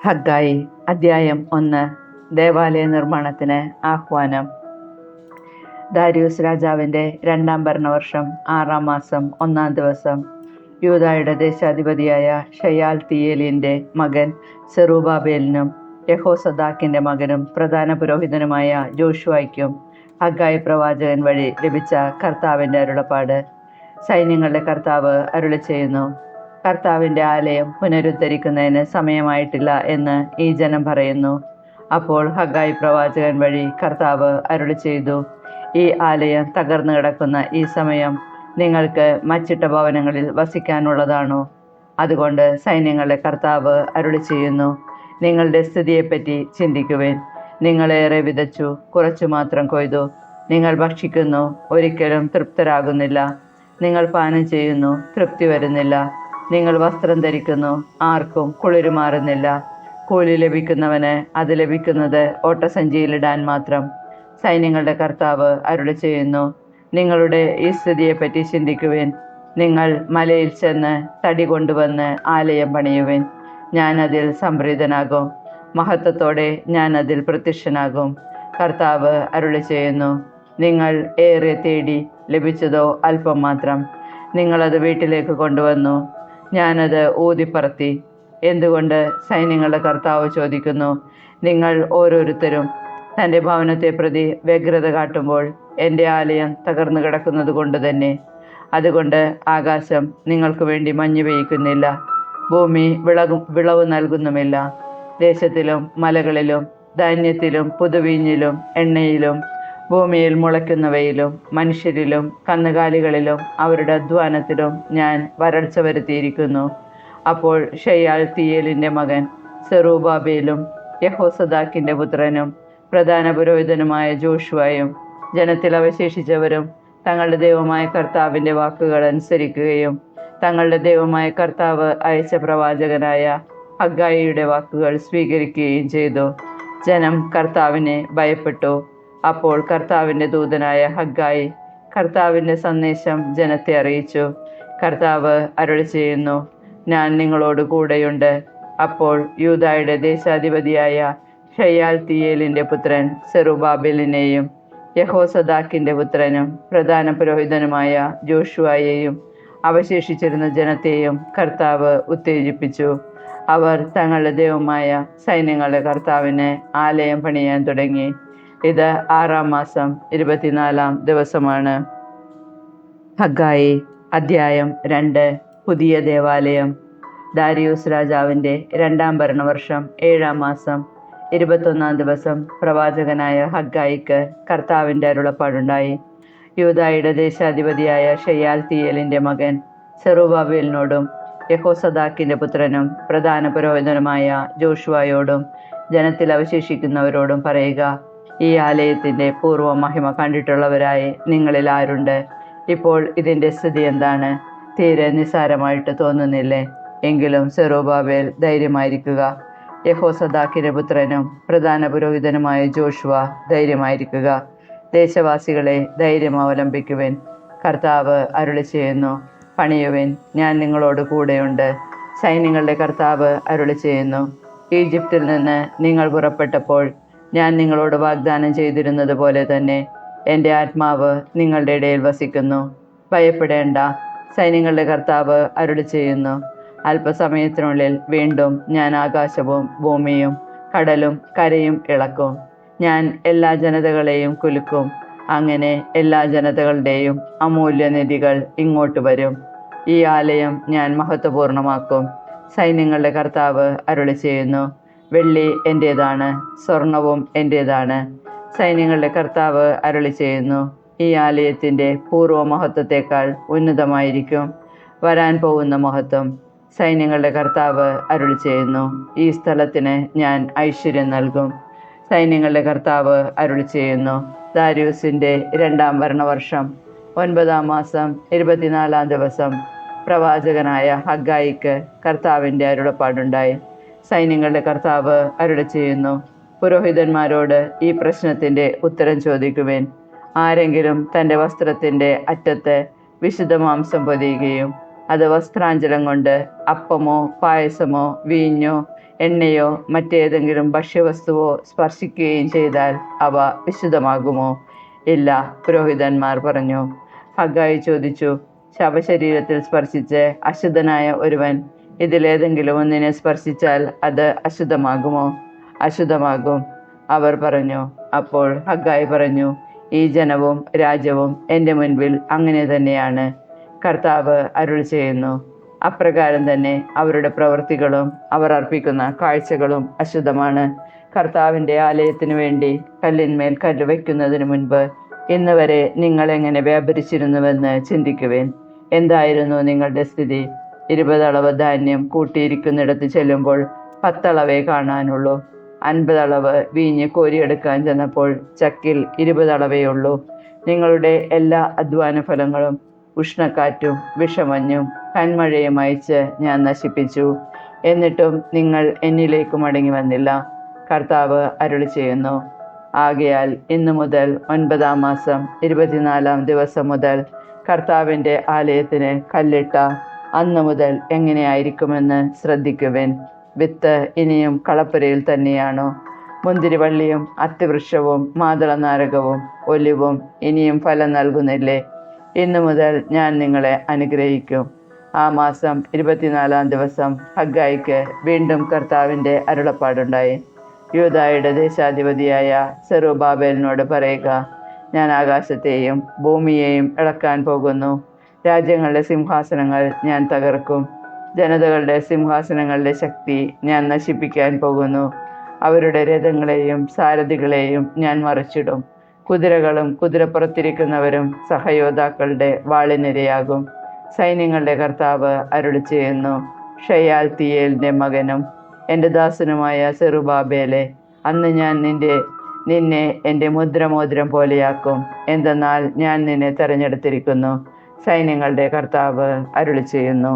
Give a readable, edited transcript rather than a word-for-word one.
ഹഗ്ഗായി അദ്ധ്യായം 1. ദേവാലയ നിർമ്മാണത്തിന് ആഹ്വാനം. ദാരിയൂസ് രാജാവിൻ്റെ 2-ാം ഭരണവർഷം 6-ാം മാസം 1-ാം ദിവസം യൂദായുടെ ദേശാധിപതിയായ ശെയാൽതീയേലിൻ്റെ മകൻ സെറുബ്ബാബേലിനും യെഹോസദാക്കിൻ്റെ മകനും പ്രധാന പുരോഹിതനുമായ ജോഷുവയ്ക്കും ഹഗ്ഗായി പ്രവാചകൻ വഴി ലഭിച്ച കർത്താവിൻ്റെ അരുളപ്പാട്. സൈന്യങ്ങളുടെ കർത്താവ് അരുളിച്ചെയ്യുന്നു: കർത്താവിൻ്റെ ആലയം പുനരുദ്ധരിക്കുന്നതിന് സമയമായിട്ടില്ല എന്ന് ഈ ജനം പറയുന്നു. അപ്പോൾ ഹഗ്ഗായി പ്രവാചകൻ വഴി കർത്താവ് അരുളിച്ചെയ്തു: ഈ ആലയം തകർന്നു കിടക്കുന്ന ഈ സമയം നിങ്ങൾക്ക് മച്ചിട്ട ഭവനങ്ങളിൽ വസിക്കാനുള്ളതാണോ? അതുകൊണ്ട് സൈന്യങ്ങളുടെ കർത്താവ് അരുളിച്ചെയ്യുന്നു: നിങ്ങളുടെ സ്ഥിതിയെപ്പറ്റി ചിന്തിക്കുവിൻ. നിങ്ങളേറെ വിതച്ചു, കുറച്ചു മാത്രം കൊയ്തു. നിങ്ങൾ ഭക്ഷിക്കുന്നു, ഒരിക്കലും തൃപ്തരാകുന്നില്ല. നിങ്ങൾ പാനം ചെയ്യുന്നു, തൃപ്തി വരുന്നില്ല. നിങ്ങൾ വസ്ത്രം ധരിക്കുന്നു, ആർക്കും കുളിരുമാറുന്നില്ല. കൂലി ലഭിക്കുന്നവന് അത് ലഭിക്കുന്നത് ഓട്ടസഞ്ചിയിലിടാൻ മാത്രം. സൈന്യങ്ങളുടെ കർത്താവ് അരുളിച്ചെയ്യുന്നു: നിങ്ങളുടെ ഈ സ്ഥിതിയെപ്പറ്റി ചിന്തിക്കുവിൻ. നിങ്ങൾ മലയിൽ ചെന്ന് തടി കൊണ്ടുവന്ന് ആലയം പണിയുവിൻ. ഞാൻ അതിൽ സംപ്രീതനാകും, മഹത്വത്തോടെ ഞാൻ അതിൽ പ്രത്യക്ഷനാകും. കർത്താവ് അരുളിച്ചെയ്യുന്നു: നിങ്ങൾ ഏറെ തേടി, ലഭിച്ചതോ അല്പം മാത്രം. നിങ്ങളത് വീട്ടിലേക്ക് കൊണ്ടുവന്നു, ഞാനത് ഊതിപ്പറത്തി. എന്തുകൊണ്ട്? സൈന്യങ്ങളുടെ കർത്താവ് ചോദിക്കുന്നു. നിങ്ങൾ ഓരോരുത്തരും തൻ്റെ ഭവനത്തെ പ്രതി വ്യഗ്രത കാട്ടുമ്പോൾ എൻ്റെ ആലയം തകർന്നു കിടക്കുന്നത് കൊണ്ട് തന്നെ. അതുകൊണ്ട് ആകാശം നിങ്ങൾക്ക് വേണ്ടി മഞ്ഞ് പെയ്യിക്കുന്നില്ല, ഭൂമി വിളവ് നൽകുന്നുമില്ല. ദേശത്തിലും മലകളിലും ധാന്യത്തിലും പുതുവീഞ്ഞിലും എണ്ണയിലും ഭൂമിയിൽ മുളയ്ക്കുന്നവയിലും മനുഷ്യരിലും കന്നുകാലികളിലും അവരുടെ അധ്വാനത്തിലും ഞാൻ വരൾച്ച വരുത്തിയിരിക്കുന്നു. അപ്പോൾ ശെയാൽതീയേലിൻ്റെ മകൻ സെറുബ്ബാബേലും യെഹോസദാക്കിൻ്റെ പുത്രനും പ്രധാന പുരോഹിതനുമായ ജോഷുവയും ജനത്തിൽ അവശേഷിച്ചവരും തങ്ങളുടെ ദൈവമായ കർത്താവിൻ്റെ വാക്കുകൾ അനുസരിക്കുകയും തങ്ങളുടെ ദൈവമായ കർത്താവ് അയച്ച പ്രവാചകനായ ഹഗ്ഗായിയുടെ വാക്കുകൾ സ്വീകരിക്കുകയും ചെയ്തു. ജനം കർത്താവിനെ ഭയപ്പെട്ടു. അപ്പോൾ കർത്താവിൻ്റെ ദൂതനായ ഹഗ്ഗായി കർത്താവിൻ്റെ സന്ദേശം ജനത്തെ അറിയിച്ചു. കർത്താവ് അരുളിച്ചെയ്യുന്നു: ഞാൻ നിങ്ങളോട് കൂടെയുണ്ട്. അപ്പോൾ യൂദായുടെ ദേശാധിപതിയായ ശെയാൽതീയേലിൻ്റെ പുത്രൻ സെറുബ്ബാബേലിനെയും യെഹോസദാക്കിൻ്റെ പുത്രനും പ്രധാന പുരോഹിതനുമായ ജോഷുവയെയും അവശേഷിച്ചിരുന്ന ജനത്തെയും കർത്താവ് ഉത്തേജിപ്പിച്ചു. അവർ തങ്ങളുടെ ദൈവമായ സൈന്യങ്ങളുടെ കർത്താവിന് ആലയം പണിയാൻ തുടങ്ങി. ഇത് 6-ാം മാസം 24-ാം ദിവസമാണ്. ഹഗ്ഗായി അദ്ധ്യായം 2. പുതിയ ദേവാലയം. ദാരിയൂസ് രാജാവിൻ്റെ 2-ാം ഭരണവർഷം 7-ാം മാസം 21-ാം ദിവസം പ്രവാചകനായ ഹഗ്ഗായിക്ക് കർത്താവിൻ്റെ അരുളപ്പാടുണ്ടായി. യൂദായുടെ ദേശാധിപതിയായ ശെയാൽതീയേലിൻ്റെ മകൻ സെറുബ്ബാബേലിനോടും യെഹോസദാക്കിൻ്റെ പുത്രനും പ്രധാന പുരോഹിതനുമായ ജോഷുവയോടും ജനത്തിൽ അവശേഷിക്കുന്നവരോടും പറയുക: ഈ ആലയത്തിൻ്റെ പൂർവ്വ മഹിമ കണ്ടിട്ടുള്ളവരായി നിങ്ങളിൽ ആരുണ്ട്? ഇപ്പോൾ ഇതിൻ്റെ സ്ഥിതി എന്താണ്? തീരെ നിസ്സാരമായിട്ട് തോന്നുന്നില്ലേ? എങ്കിലും സെറുബ്ബാബേൽ ധൈര്യമായിരിക്കുക. യെഹോസദാക്കിൻ്റെ പുത്രനും പ്രധാന പുരോഹിതനുമായ ജോഷുവ ധൈര്യമായിരിക്കുക. ദേശവാസികളെ ധൈര്യം അവലംബിക്കുവിൻ. കർത്താവ് അരുളിച്ചെയ്യുന്നു: പണിയുവിൻ, ഞാൻ നിങ്ങളോട് കൂടെയുണ്ട്. സൈന്യങ്ങളുടെ കർത്താവ് അരുളിച്ചെയ്യുന്നു: ഈജിപ്തിൽ നിന്ന് നിങ്ങൾ പുറപ്പെട്ടപ്പോൾ ഞാൻ നിങ്ങളോട് വാഗ്ദാനം ചെയ്തിരുന്നത് പോലെ തന്നെ എൻ്റെ ആത്മാവ് നിങ്ങളുടെ ഇടയിൽ വസിക്കുന്നു. ഭയപ്പെടേണ്ട. സൈന്യങ്ങളുടെ കർത്താവ് അരുളിച്ചെയ്യുന്നു: അല്പസമയത്തിനുള്ളിൽ വീണ്ടും ഞാൻ ആകാശവും ഭൂമിയും കടലും കരയും ഇളക്കും. ഞാൻ എല്ലാ ജനതകളെയും കുലുക്കും. അങ്ങനെ എല്ലാ ജനതകളുടെയും അമൂല്യനിധികൾ ഇങ്ങോട്ട് വരും. ഈ ആലയം ഞാൻ മഹത്വപൂർണ്ണമാക്കും. സൈന്യങ്ങളുടെ കർത്താവ് അരുളിച്ചെയ്യുന്നു: വെള്ളി എൻ്റേതാണ്, സ്വർണവും എൻ്റേതാണ്. സൈന്യങ്ങളുടെ കർത്താവ് അരുളിച്ചെയ്യുന്നു: ഈ ആലയത്തിൻ്റെ പൂർവ്വ മഹത്വത്തേക്കാൾ ഉന്നതമായിരിക്കും വരാൻ പോകുന്ന മഹത്വം. സൈന്യങ്ങളുടെ കർത്താവ് അരുളിച്ചെയ്യുന്നു: ഈ സ്ഥലത്തിന് ഞാൻ ഐശ്വര്യം നൽകും. സൈന്യങ്ങളുടെ കർത്താവ് അരുളിച്ചെയ്യുന്നു: ദാരിയൂസിൻ്റെ 2-ാം ഭരണവർഷം 9-ാം മാസം 24-ാം ദിവസം പ്രവാചകനായ ഹഗ്ഗായിക്ക് കർത്താവിൻ്റെ അരുളപ്പാടുണ്ടായി. സൈന്യങ്ങളുടെ കർത്താവ് അരുളിച്ചെയ്യുന്നു: പുരോഹിതന്മാരോട് ഈ പ്രശ്നത്തിൻ്റെ ഉത്തരം ചോദിക്കുവിൻ. ആരെങ്കിലും തൻ്റെ വസ്ത്രത്തിൻ്റെ അറ്റത്ത് വിശുദ്ധ മാംസം പൊതിയുകയും അത് വസ്ത്രാഞ്ചലം കൊണ്ട് അപ്പമോ പായസമോ വീഞ്ഞോ എണ്ണയോ മറ്റേതെങ്കിലും ഭക്ഷ്യവസ്തുവോ സ്പർശിക്കുകയും ചെയ്താൽ അവ വിശുദ്ധമാകുമോ? ഇല്ല, പുരോഹിതന്മാർ പറഞ്ഞു. ഹഗ്ഗായി ചോദിച്ചു, ശവശരീരത്തിൽ സ്പർശിച്ച് അശുദ്ധനായ ഒരുവൻ ഇതിലേതെങ്കിലും ഒന്നിനെ സ്പർശിച്ചാൽ അത് അശുദ്ധമാകുമോ? അശുദ്ധമാകും, അവർ പറഞ്ഞു. അപ്പോൾ ഹഗ്ഗായി പറഞ്ഞു, ഈ ജനവും രാജ്യവും എൻ്റെ മുൻപിൽ അങ്ങനെ തന്നെയാണ്. കർത്താവ് അരുളി ചെയ്യുന്നു, അപ്രകാരം തന്നെ അവരുടെ പ്രവൃത്തികളും അവർ അർപ്പിക്കുന്ന കാഴ്ചകളും അശുദ്ധമാണ്. കർത്താവിൻ്റെ ആലയത്തിനു വേണ്ടി കല്ലിന്മേൽ കല്ല് വയ്ക്കുന്നതിന് മുൻപ് ഇന്ന് വരെ നിങ്ങൾ എങ്ങനെ വ്യാപരിച്ചിരുന്നുവെന്ന് ചിന്തിക്കുവേൻ. എന്തായിരുന്നു നിങ്ങളുടെ സ്ഥിതി? 20 അളവ് ധാന്യം കൂട്ടിയിരിക്കുന്നിടത്ത് ചെല്ലുമ്പോൾ 10 അളവേ കാണാനുള്ളൂ. 50 അളവ് വീഞ്ഞ് കോരിയെടുക്കാൻ ചെന്നപ്പോൾ ചക്കിൽ 20 അളവേയുള്ളൂ. നിങ്ങളുടെ എല്ലാ അധ്വാന ഫലങ്ങളും ഉഷ്ണക്കാറ്റും വിഷമഞ്ഞും കന്മഴയും അയച്ച് ഞാൻ നശിപ്പിച്ചു. എന്നിട്ടും നിങ്ങൾ എന്നിലേക്ക് മടങ്ങി വന്നില്ല. കർത്താവ് അരുളി ചെയ്യുന്നു. ആകയാൽ ഇന്നു മുതൽ 9-ാം മാസം 24-ാം ദിവസം മുതൽ കർത്താവിൻ്റെ ആലയത്തിന് കല്ലിട്ട അന്നു മുതൽ എങ്ങനെയായിരിക്കുമെന്ന് ശ്രദ്ധിക്കുവിൻ. വിത്ത് ഇനിയും കളപ്പുരയിൽ തന്നെയാണോ? മുന്തിരിവള്ളിയും അത്തിവൃക്ഷവും മാതളനാരകവും ഒലിവും ഇനിയും ഫലം നൽകുന്നില്ലേ? ഇന്നു മുതൽ ഞാൻ നിങ്ങളെ അനുഗ്രഹിക്കും. ആ മാസം 24-ാം ദിവസം ഹഗ്ഗായിക്ക് വീണ്ടും കർത്താവിൻ്റെ അരുളപ്പാടുണ്ടായി. യൂദായുടെ ദേശാധിപതിയായ സെറുബ്ബാബേലിനോട് പറയുക, ഞാൻ ആകാശത്തെയും ഭൂമിയെയും ഇളക്കാൻ പോകുന്നു. രാജ്യങ്ങളുടെ സിംഹാസനങ്ങൾ ഞാൻ തകർക്കും. ജനതകളുടെ സിംഹാസനങ്ങളുടെ ശക്തി ഞാൻ നശിപ്പിക്കാൻ പോകുന്നു. അവരുടെ രഥങ്ങളെയും സാരഥികളെയും ഞാൻ മറിച്ചിടും. കുതിരകളും കുതിരപ്പുറത്തിരിക്കുന്നവരും സഹയോദ്ധാക്കളുടെ വാളിനിരയാകും. സൈന്യങ്ങളുടെ കർത്താവ് അരുളി ചെയ്യുന്നു. ഷെയാൽത്തിയേലിൻ്റെ മകനും എൻ്റെ ദാസനുമായ സെറുബ്ബാബേലേ, അന്ന് ഞാൻ നിന്നെ എൻ്റെ മുദ്രമോതിരം പോലെയാക്കും. എന്തെന്നാൽ ഞാൻ നിന്നെ തെരഞ്ഞെടുത്തിരിക്കുന്നു. സൈന്യങ്ങളുടെ കർത്താവ് അരുളി ചെയ്യുന്നു.